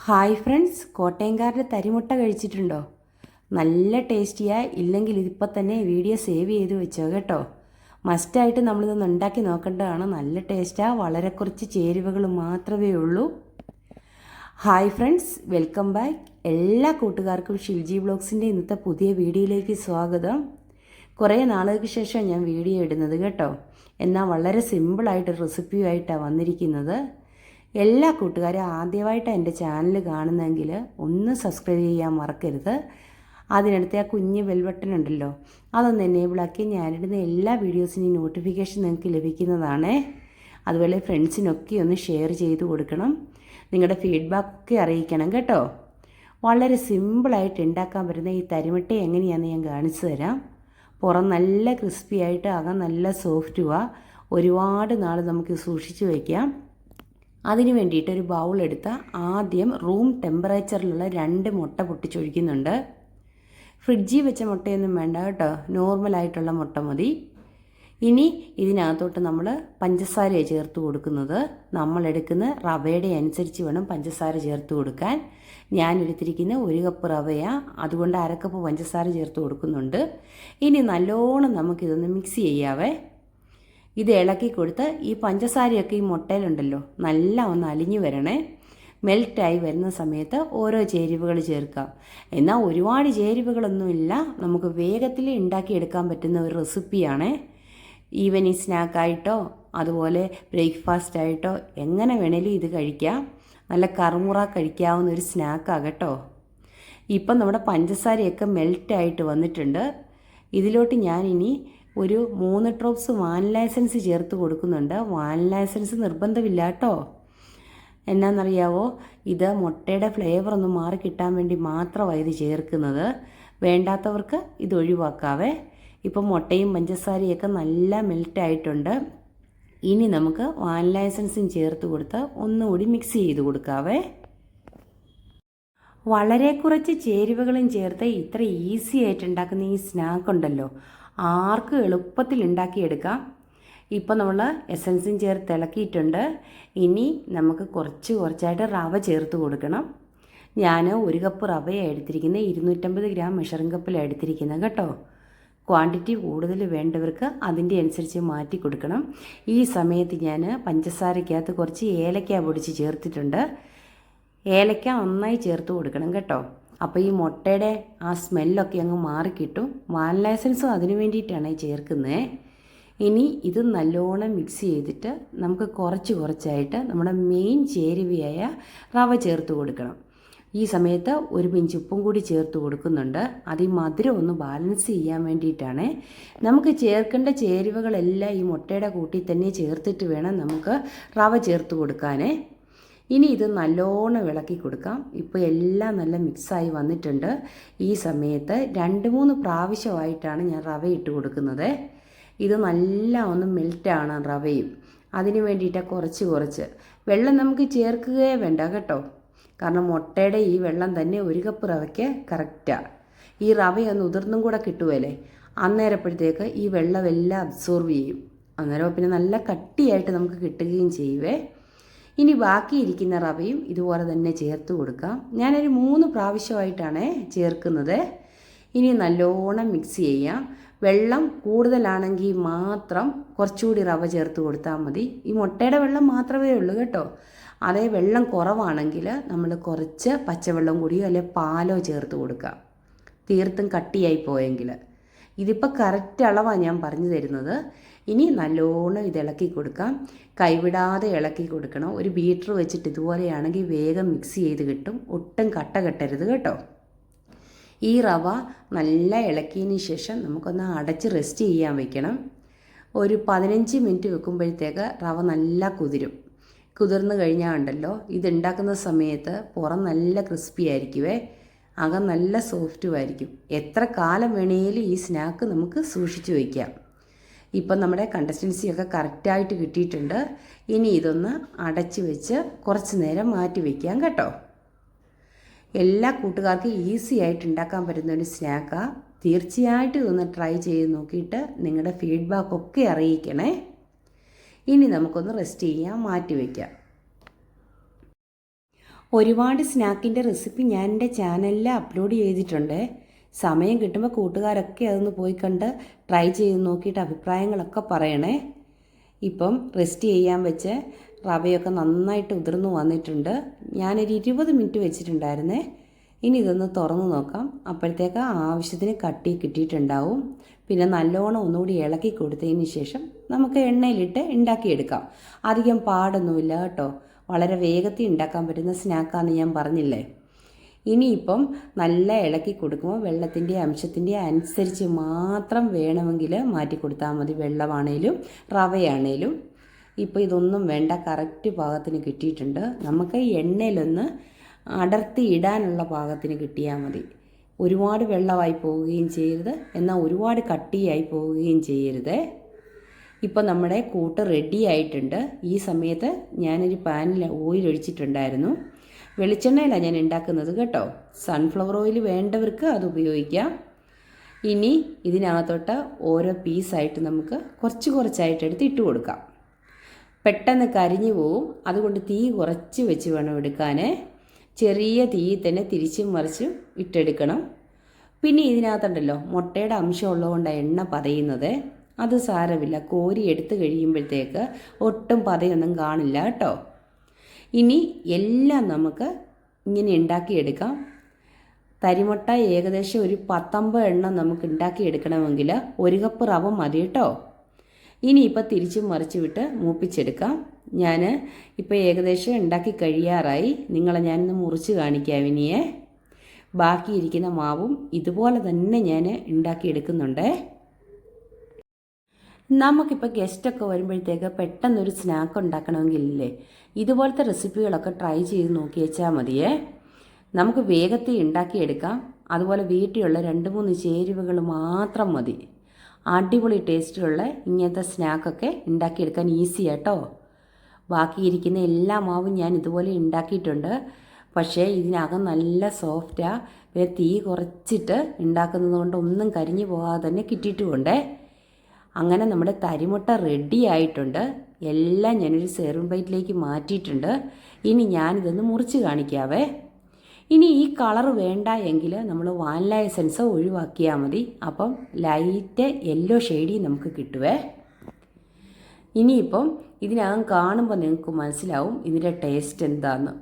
Hi friends, കോട്ടയംകാരുടെ തരിമുട്ട കഴിച്ചിട്ടുണ്ടോ? നല്ല ടേസ്റ്റിയാ. ഇല്ലെങ്കിൽ ഇതിപ്പോൾ തന്നെ വീഡിയോ സേവ് ചെയ്ത് വെച്ചോ കേട്ടോ. മസ്റ്റായിട്ട് നമ്മളിതൊന്ന് ഉണ്ടാക്കി നോക്കേണ്ടതാണ്. നല്ല ടേസ്റ്റാ. വളരെ കുറച്ച് ചേരുവകൾ മാത്രമേ ഉള്ളൂ. Hi friends, welcome back. എല്ലാ കൂട്ടുകാർക്കും ഷിൽജി വ്ളോഗ്സിൻ്റെ ഇന്നത്തെ പുതിയ വീഡിയോയിലേക്ക് സ്വാഗതം. കുറേ നാളുകൾക്ക് ശേഷം ഞാൻ വീഡിയോ ഇടുന്നത് കേട്ടോ. എന്നാൽ വളരെ സിമ്പിളായിട്ടൊരു റെസിപ്പിയുമായിട്ടാണ് വന്നിരിക്കുന്നത്. എല്ലാ കൂട്ടുകാരും ആദ്യമായിട്ട് എൻ്റെ ചാനൽ കാണുന്നതെങ്കിൽ ഒന്ന് സബ്സ്ക്രൈബ് ചെയ്യാൻ മറക്കരുത്. അതിനടുത്ത് ആ കുഞ്ഞ് ബെൽ ബട്ടൺ ഉണ്ടല്ലോ, അതൊന്ന് എനേബിളാക്കി ഞാനിടുന്ന എല്ലാ വീഡിയോസിൻ്റെയും നോട്ടിഫിക്കേഷൻ നിങ്ങൾക്ക് ലഭിക്കുന്നതാണ്. അതുപോലെ ഫ്രണ്ട്സിനൊക്കെ ഒന്ന് ഷെയർ ചെയ്ത് കൊടുക്കണം. നിങ്ങളുടെ ഫീഡ്ബാക്കൊക്കെ അറിയിക്കണം കേട്ടോ. വളരെ സിമ്പിളായിട്ട് ഉണ്ടാക്കാൻ പറ്റുന്ന ഈ തരിമട്ട എങ്ങനെയാണെന്ന് ഞാൻ കാണിച്ചു തരാം. പുറം നല്ല ക്രിസ്പി ആയിട്ട് അകം നല്ല സോഫ്റ്റുമാണ്. ഒരുപാട് നാൾ നമുക്ക് സൂക്ഷിച്ച് വയ്ക്കാം. അതിന് വേണ്ടിയിട്ട് ഒരു ബൗൾ എടുത്താൽ ആദ്യം റൂം ടെമ്പറേച്ചറിലുള്ള 2 മുട്ട പൊട്ടിച്ചൊഴിക്കുന്നുണ്ട്. ഫ്രിഡ്ജിൽ വെച്ച മുട്ടയൊന്നും വേണ്ട കേട്ടോ, നോർമലായിട്ടുള്ള മുട്ട മതി. ഇനി ഇതിനകത്തോട്ട് നമ്മൾ പഞ്ചസാര ചേർത്ത് കൊടുക്കുന്നത്. നമ്മളെടുക്കുന്ന റവയുടെ അനുസരിച്ച് വേണം പഞ്ചസാര ചേർത്ത് കൊടുക്കാൻ. ഞാൻ എടുത്തിരിക്കുന്ന 1 കപ്പ് റവയാണ്, അതുകൊണ്ട് 1/2 കപ്പ് പഞ്ചസാര ചേർത്ത് കൊടുക്കുന്നുണ്ട്. ഇനി നല്ലോണം നമുക്കിതൊന്ന് മിക്സ് ചെയ്യാവേ. ഇത് ഇളക്കി കൊടുത്ത് ഈ പഞ്ചസാരയൊക്കെ ഈ മുട്ടയിലുണ്ടല്ലോ നല്ല ഒന്ന് അലിഞ്ഞു വരണേ. മെൽറ്റായി വരുന്ന സമയത്ത് ഓരോ ചേരുവകൾ ചേർക്കാം. എന്നാൽ ഒരുപാട് ചേരുവകളൊന്നുമില്ല, നമുക്ക് വേഗത്തിൽ ഉണ്ടാക്കിയെടുക്കാൻ പറ്റുന്ന ഒരു റെസിപ്പിയാണ്. ഈവനിങ് സ്നാക്കായിട്ടോ അതുപോലെ ബ്രേക്ക്ഫാസ്റ്റ് ആയിട്ടോ എങ്ങനെ വേണേലും ഇത് കഴിക്കാം. നല്ല കറുമുറ കഴിക്കാവുന്ന ഒരു സ്നാക്കാണ് കേട്ടോ. ഇപ്പം നമ്മുടെ പഞ്ചസാരയൊക്കെ മെൽറ്റായിട്ട് വന്നിട്ടുണ്ട്. ഇതിലോട്ട് ഞാനിനി ഒരു 3 ഡ്രോപ്സ് വാനില എസൻസ് ചേർത്ത് കൊടുക്കുന്നുണ്ട്. വാനില എസൻസ് നിർബന്ധമില്ല കേട്ടോ. എന്നാണെന്നറിയാവോ, ഇത് മുട്ടയുടെ ഫ്ലേവർ ഒന്ന് മാറി കിട്ടാൻ വേണ്ടി മാത്രമാണ് ഇത് ചേർക്കുന്നത്. വേണ്ടാത്തവർക്ക് ഇത് ഒഴിവാക്കാവേ. ഇപ്പം മുട്ടയും പഞ്ചസാരയൊക്കെ നല്ല മെൽറ്റായിട്ടുണ്ട്. ഇനി നമുക്ക് വാനില എസൻസും ചേർത്ത് കൊടുത്ത് ഒന്നുകൂടി മിക്സ് ചെയ്ത് കൊടുക്കാവേ. വളരെ കുറച്ച് ചേരുവകളും ചേർത്ത് ഇത്ര ഈസി ആയിട്ട് ഉണ്ടാക്കുന്ന ഈ സ്നാക്ക് ഉണ്ടല്ലോ, ആർക്കും എളുപ്പത്തിൽ ഉണ്ടാക്കിയെടുക്കാം. ഇപ്പോൾ നമ്മൾ എസൻസും ചേർത്ത് ഇളക്കിയിട്ടുണ്ട്. ഇനി നമുക്ക് കുറച്ചായിട്ട് റവ ചേർത്ത് കൊടുക്കണം. ഞാൻ 1 കപ്പ് റവയാണ് എടുത്തിരിക്കുന്നത്. 250 ഗ്രാം മെഷറിംഗ് കപ്പിലാണ് എടുത്തിരിക്കുന്നത് കേട്ടോ. ക്വാണ്ടിറ്റി കൂടുതൽ വേണ്ടവർക്ക് അതിൻ്റെ അനുസരിച്ച് മാറ്റി കൊടുക്കണം. ഈ സമയത്ത് ഞാൻ പഞ്ചസാരയ്ക്കകത്ത് കുറച്ച് ഏലക്ക പൊടിച്ച് ചേർത്തിട്ടുണ്ട്. ഏലക്ക നന്നായി ചേർത്ത് കൊടുക്കണം കേട്ടോ. അപ്പോൾ ഈ മുട്ടയുടെ ആ സ്മെല്ലൊക്കെ അങ്ങ് മാറിക്കിട്ടും. വാനില എസൻസും അതിന് വേണ്ടിയിട്ടാണ് ചേർക്കുന്നത്. ഇനി ഇത് നല്ലോണം മിക്സ് ചെയ്തിട്ട് നമുക്ക് കുറച്ചായിട്ട് നമ്മുടെ മെയിൻ ചേരുവയായ റവ ചേർത്ത് കൊടുക്കണം. ഈ സമയത്ത് 1 പിഞ്ച് ഉപ്പും കൂടി ചേർത്ത് കൊടുക്കുന്നുണ്ട്. അത് ഈ മധുരം ഒന്ന് ബാലൻസ് ചെയ്യാൻ വേണ്ടിയിട്ടാണ്. നമുക്ക് ചേർക്കേണ്ട ചേരുവകളെല്ലാം ഈ മുട്ടയുടെ കൂട്ടി തന്നെ ചേർത്തിട്ട് വേണം നമുക്ക് റവ ചേർത്ത് കൊടുക്കാനേ. ഇനി ഇത് നല്ലോണം ഇളക്കി കൊടുക്കാം. ഇപ്പോൾ എല്ലാം നല്ല മിക്സായി വന്നിട്ടുണ്ട്. ഈ സമയത്ത് 2-3 പ്രാവശ്യമായിട്ടാണ് ഞാൻ റവ ഇട്ട് കൊടുക്കുന്നത്. ഇത് നല്ല ഒന്ന് മെൽറ്റാണ് റവയും. അതിന് വേണ്ടിയിട്ട് കുറച്ച് വെള്ളം നമുക്ക് ചേർക്കുകയേ വേണ്ട കേട്ടോ. കാരണം മുട്ടയുടെ ഈ വെള്ളം തന്നെ 1 കപ്പ് റവയ്ക്ക് കറക്റ്റാണ്. ഈ റവയൊന്ന് ഉതിർന്നും കൂടെ കിട്ടുമല്ലേ, അന്നേരപ്പോഴത്തേക്ക് ഈ വെള്ളമെല്ലാം അബ്സോർവ് ചെയ്യും. അന്നേരം പിന്നെ നല്ല കട്ടിയായിട്ട് നമുക്ക് കിട്ടുകയും ചെയ്യുവേ. ഇനി ബാക്കിയിരിക്കുന്ന റവയും ഇതുപോലെ തന്നെ ചേർത്ത് കൊടുക്കാം. ഞാനൊരു 3 പ്രാവശ്യമായിട്ടാണ് ചേർക്കുന്നത്. ഇനി നല്ലോണം മിക്സ് ചെയ്യാം. വെള്ളം കൂടുതലാണെങ്കിൽ മാത്രം കുറച്ചുകൂടി റവ ചേർത്ത് കൊടുത്താൽ മതി. ഈ മുട്ടയുടെ വെള്ളം മാത്രമേ ഉള്ളൂ കേട്ടോ. അതേ വെള്ളം കുറവാണെങ്കിൽ നമ്മൾ കുറച്ച് പച്ചവെള്ളം കൂടിയോ അല്ലെങ്കിൽ പാലോ ചേർത്ത് കൊടുക്കാം, തീർത്തും കട്ടിയായി പോയെങ്കിൽ. ഇതിപ്പോൾ കറക്റ്റ് അളവാണ് ഞാൻ പറഞ്ഞു തരുന്നത്. ഇനി നല്ലോണം ഇത് ഇളക്കി കൊടുക്കാം. കൈവിടാതെ ഇളക്കി കൊടുക്കണം. ഒരു ബീറ്റർ വെച്ചിട്ട് ഇതുപോലെയാണെങ്കിൽ വേഗം മിക്സ് ചെയ്ത് കിട്ടും. ഒട്ടും കട്ട കെട്ടരുത് കേട്ടോ. ഈ റവ നല്ല ഇളക്കിയതിന് ശേഷം നമുക്കൊന്ന് അടച്ച് റെസ്റ്റ് ചെയ്യാൻ വെക്കണം. ഒരു 15 മിനിറ്റ് വെക്കുമ്പോഴത്തേക്ക് റവ നല്ല കുതിർന്ന് കഴിഞ്ഞാൽ ഉണ്ടല്ലോ, ഇതുണ്ടാക്കുന്ന സമയത്ത് പുറം നല്ല ക്രിസ്പി ആയിരിക്കുമേ, അകം നല്ല സോഫ്റ്റുമായിരിക്കും. എത്ര കാലം വേണേലും ഈ സ്നാക്ക് നമുക്ക് സൂക്ഷിച്ച് വയ്ക്കാം. ഇപ്പം നമ്മുടെ കൺസിസ്റ്റൻസിയൊക്കെ കറക്റ്റായിട്ട് കിട്ടിയിട്ടുണ്ട്. ഇനി ഇതൊന്ന് അടച്ച് വെച്ച് കുറച്ച് നേരം മാറ്റി വയ്ക്കാം കേട്ടോ. എല്ലാ കൂട്ടുകാർക്കും ഈസി ആയിട്ട് ഉണ്ടാക്കാൻ പറ്റുന്ന ഒരു സ്നാക്കാണ്. തീർച്ചയായിട്ടും ഇതൊന്ന് ട്രൈ ചെയ്ത് നോക്കിയിട്ട് നിങ്ങളുടെ ഫീഡ്ബാക്കൊക്കെ അറിയിക്കണേ. ഇനി നമുക്കൊന്ന് റെസ്റ്റ് ചെയ്യാൻ മാറ്റി വയ്ക്കാം. ഒരുപാട് സ്നാക്കിൻ്റെ റെസിപ്പി ഞാൻ എൻ്റെ ചാനലിൽ അപ്ലോഡ് ചെയ്തിട്ടുണ്ട്. സമയം കിട്ടുമ്പോൾ കൂട്ടുകാരൊക്കെ അതൊന്ന് പോയി കണ്ട് ട്രൈ ചെയ്ത് നോക്കിയിട്ട് അഭിപ്രായങ്ങളൊക്കെ പറയണേ. ഇപ്പം റെസ്റ്റ് ചെയ്യാൻ വെച്ച് റവയൊക്കെ നന്നായിട്ട് ഉതിർന്നു വന്നിട്ടുണ്ട്. ഞാനൊരു 20 മിനിറ്റ് വെച്ചിട്ടുണ്ടായിരുന്നേ. ഇനി ഇതൊന്ന് തുറന്ന് നോക്കാം. അപ്പോഴത്തേക്ക് ആവശ്യത്തിന് കട്ടി കിട്ടിയിട്ടുണ്ടാവും. പിന്നെ നല്ലോണം ഒന്നുകൂടി ഇളക്കി കൊടുത്തതിന് ശേഷം നമുക്ക് എണ്ണയിലിട്ട് ഉണ്ടാക്കിയെടുക്കാം. അധികം പാടൊന്നുമില്ല കേട്ടോ. വളരെ വേഗത്തിൽ ഉണ്ടാക്കാൻ പറ്റുന്ന സ്നാക്കാന്ന് ഞാൻ പറഞ്ഞില്ലേ. ഇനിയിപ്പം നല്ല ഇളക്കി കൊടുക്കുമ്പോൾ വെള്ളത്തിൻ്റെ അംശത്തിൻ്റെ അനുസരിച്ച് മാത്രം വേണമെങ്കിൽ മാറ്റി കൊടുത്താൽ മതി. വെള്ളമാണേലും റവയാണേലും. ഇപ്പോൾ ഇതൊന്നും വേണ്ട, കറക്റ്റ് പാകത്തിന് കിട്ടിയിട്ടുണ്ട്. നമുക്ക് എണ്ണയിലൊന്ന് അടർത്തി ഇടാനുള്ള പാകത്തിന് കിട്ടിയാൽ മതി. ഒരുപാട് വെള്ളമായി പോവുകയും ചെയ്യരുത്, എന്നാൽ ഒരുപാട് കട്ടിയായി പോവുകയും ചെയ്യരുത്. ഇപ്പോൾ നമ്മുടെ കൂട്ട് റെഡി ആയിട്ടുണ്ട്. ഈ സമയത്ത് ഞാനൊരു പാനിൽ ഓയിൽ ഒഴിച്ചിട്ടുണ്ടായിരുന്നു. വെളിച്ചെണ്ണയിലാണ് ഞാൻ ഉണ്ടാക്കുന്നത് കേട്ടോ. സൺഫ്ലവർ ഓയിൽ വേണ്ടവർക്ക് അത് ഉപയോഗിക്കാം. ഇനി ഇതിനകത്തോട്ട് ഓരോ പീസായിട്ട് നമുക്ക് കുറച്ച് കുറച്ചായിട്ട് എടുത്ത് ഇട്ട് കൊടുക്കാം. പെട്ടെന്ന് കരിഞ്ഞു പോവും, അതുകൊണ്ട് തീ കുറച്ച് വെച്ച് വേണം എടുക്കാൻ. ചെറിയ തീയിൽ തന്നെ തിരിച്ചും മറിച്ചും ഇട്ടെടുക്കണം. പിന്നെ ഇതിനകത്തുണ്ടല്ലോ മുട്ടയുടെ അംശം ഉള്ളതുകൊണ്ടാണ് എണ്ണ പതയുന്നത്. അത് സാരമില്ല, കോരി എടുത്ത് കഴിയുമ്പോഴത്തേക്ക് ഒട്ടും പതയൊന്നും കാണില്ല കേട്ടോ. ഇനി എല്ലാം നമുക്ക് ഇങ്ങനെ ഉണ്ടാക്കിയെടുക്കാം. തരിമുട്ട ഏകദേശം ഒരു 19 എണ്ണം നമുക്ക് ഉണ്ടാക്കിയെടുക്കണമെങ്കിൽ 1 കപ്പ് റവ മതി കേട്ടോ. ഇനിയിപ്പോൾ തിരിച്ചും മറിച്ച് വിട്ട് മൂപ്പിച്ചെടുക്കാം. ഞാൻ ഇപ്പോൾ ഏകദേശം ഉണ്ടാക്കി കഴിയാറായി. നിങ്ങളെ ഞാനിന്ന് മുറിച്ച് കാണിക്കാം ഇനിയേ. ബാക്കിയിരിക്കുന്ന മാവും ഇതുപോലെ തന്നെ ഞാൻ ഉണ്ടാക്കിയെടുക്കുന്നുണ്ട്. നമുക്കിപ്പോൾ ഗസ്റ്റൊക്കെ വരുമ്പോഴത്തേക്ക് പെട്ടെന്നൊരു സ്നാക്ക് ഉണ്ടാക്കണമെങ്കിലേ ഇതുപോലത്തെ റെസിപ്പികളൊക്കെ ട്രൈ ചെയ്ത് നോക്കി വെച്ചാൽ മതിയേ. നമുക്ക് വേഗത്തിൽ ഉണ്ടാക്കിയെടുക്കാം. അതുപോലെ വീട്ടിലുള്ള 2-3 ചേരുവകൾ മാത്രം മതി. അടിപൊളി ടേസ്റ്റുള്ള ഇങ്ങനത്തെ സ്നാക്കൊക്കെ ഉണ്ടാക്കിയെടുക്കാൻ ഈസി ആട്ടോ. ബാക്കിയിരിക്കുന്ന എല്ലാ മാവും ഞാൻ ഇതുപോലെ ഉണ്ടാക്കിയിട്ടുണ്ട്. പക്ഷേ ഇതിനകം നല്ല സോഫ്റ്റാണ്. പിന്നെ തീ കുറച്ചിട്ട് ഉണ്ടാക്കുന്നത് കൊണ്ട് ഒന്നും കരിഞ്ഞു പോകാതെ തന്നെ കിട്ടിയിട്ടുമുണ്ട്. അങ്ങനെ നമ്മുടെ തരിമുട്ട റെഡി ആയിട്ടുണ്ട്. എല്ലാം ഞാനൊരു സെർവിങ് പ്ലേറ്റിലേക്ക് മാറ്റിയിട്ടുണ്ട്. ഇനി ഞാനിതൊന്ന് മുറിച്ച് കാണിക്കാവേ. ഇനി ഈ കളർ വേണ്ട എങ്കിൽ നമ്മൾ വാനില എസൻസ് ഒഴിവാക്കിയാൽ മതി. അപ്പം ലൈറ്റ് യെല്ലോ ഷെയ്ഡി നമുക്ക് കിട്ടുവേ. ഇനിയിപ്പം ഇതിനകം കാണുമ്പോൾ നിങ്ങൾക്ക് മനസ്സിലാവും ഇതിൻ്റെ ടേസ്റ്റ് എന്താണെന്ന്.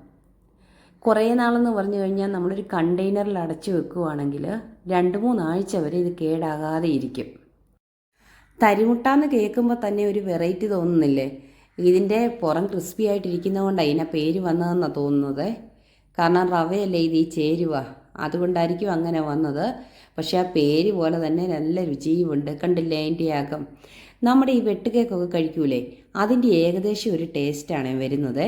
കുറേ നാളെന്ന് പറഞ്ഞു കഴിഞ്ഞാൽ നമ്മളൊരു കണ്ടെയ്നറിൽ അടച്ചു വെക്കുകയാണെങ്കിൽ 2-3 ആഴ്ച വരെ ഇത് കേടാകാതെ ഇരിക്കും. തരിമുട്ടാന്ന് കേൾക്കുമ്പോൾ തന്നെ ഒരു വെറൈറ്റി തോന്നുന്നില്ലേ? ഇതിൻ്റെ പുറം ക്രിസ്പി ആയിട്ടിരിക്കുന്നതുകൊണ്ടാണ് ഇതിനെ പേര് വന്നതെന്നാണ് തോന്നുന്നത്. കാരണം റവയല്ലേ ഇത്, ഈ ചേരുവ, അതുകൊണ്ടായിരിക്കും അങ്ങനെ വന്നത്. പക്ഷേ ആ പേര് പോലെ തന്നെ നല്ല രുചിയുമുണ്ട്. കണ്ടില്ലേ അതിൻ്റെ ആകം? നമ്മുടെ ഈ വെട്ട് കേക്കൊക്കെ കഴിക്കൂലേ, അതിൻ്റെ ഏകദേശം ഒരു ടേസ്റ്റാണ് വരുന്നത്.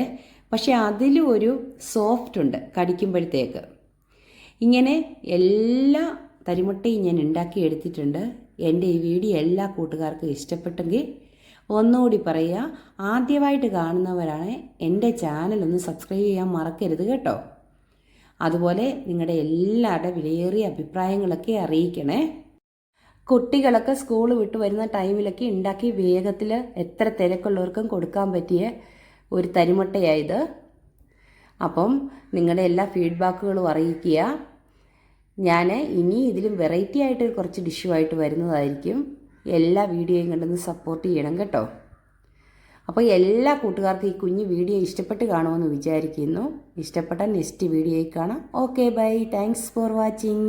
പക്ഷേ അതിലും ഒരു സോഫ്റ്റ് ഉണ്ട് കടിക്കുമ്പോഴത്തേക്ക്. ഇങ്ങനെ എല്ലാ തരിമുട്ടയും ഞാൻ ഉണ്ടാക്കിയെടുത്തിട്ടുണ്ട്. എൻ്റെ ഈ വീഡിയോ എല്ലാ കൂട്ടുകാർക്കും ഇഷ്ടപ്പെട്ടെങ്കിൽ ഒന്നുകൂടി പറയുക, ആദ്യമായിട്ട് കാണുന്നവരാണ് എൻ്റെ ചാനലൊന്ന് സബ്സ്ക്രൈബ് ചെയ്യാൻ മറക്കരുത് കേട്ടോ. അതുപോലെ നിങ്ങളുടെ എല്ലാവരുടെ വിലയേറിയ അഭിപ്രായങ്ങളൊക്കെ അറിയിക്കണേ. കുട്ടികളൊക്കെ സ്കൂൾ വിട്ട് വരുന്ന ടൈമിലൊക്കെ ഉണ്ടാക്കി വേഗത്തിൽ എത്ര തിരക്കുള്ളവർക്കും കൊടുക്കാൻ പറ്റിയ ഒരു തരിമുട്ടയായത്. അപ്പം നിങ്ങളുടെ എല്ലാ ഫീഡ്ബാക്കുകളും അറിയിക്കുക. ഞാൻ ഇനി ഇതിലും വെറൈറ്റി ആയിട്ട് കുറച്ച് ഡിഷുമായിട്ട് വരുന്നതായിരിക്കും. എല്ലാ വീഡിയോയും കണ്ടൊന്ന് സപ്പോർട്ട് ചെയ്യണം കേട്ടോ. അപ്പോൾ എല്ലാ കൂട്ടുകാർക്കും ഈ കുഞ്ഞു വീഡിയോ ഇഷ്ടപ്പെട്ട് കാണുമെന്ന് വിചാരിക്കുന്നു. ഇഷ്ടപ്പെട്ടാൽ നെക്സ്റ്റ് വീഡിയോയിൽ കാണാം. Okay bye, thanks for watching.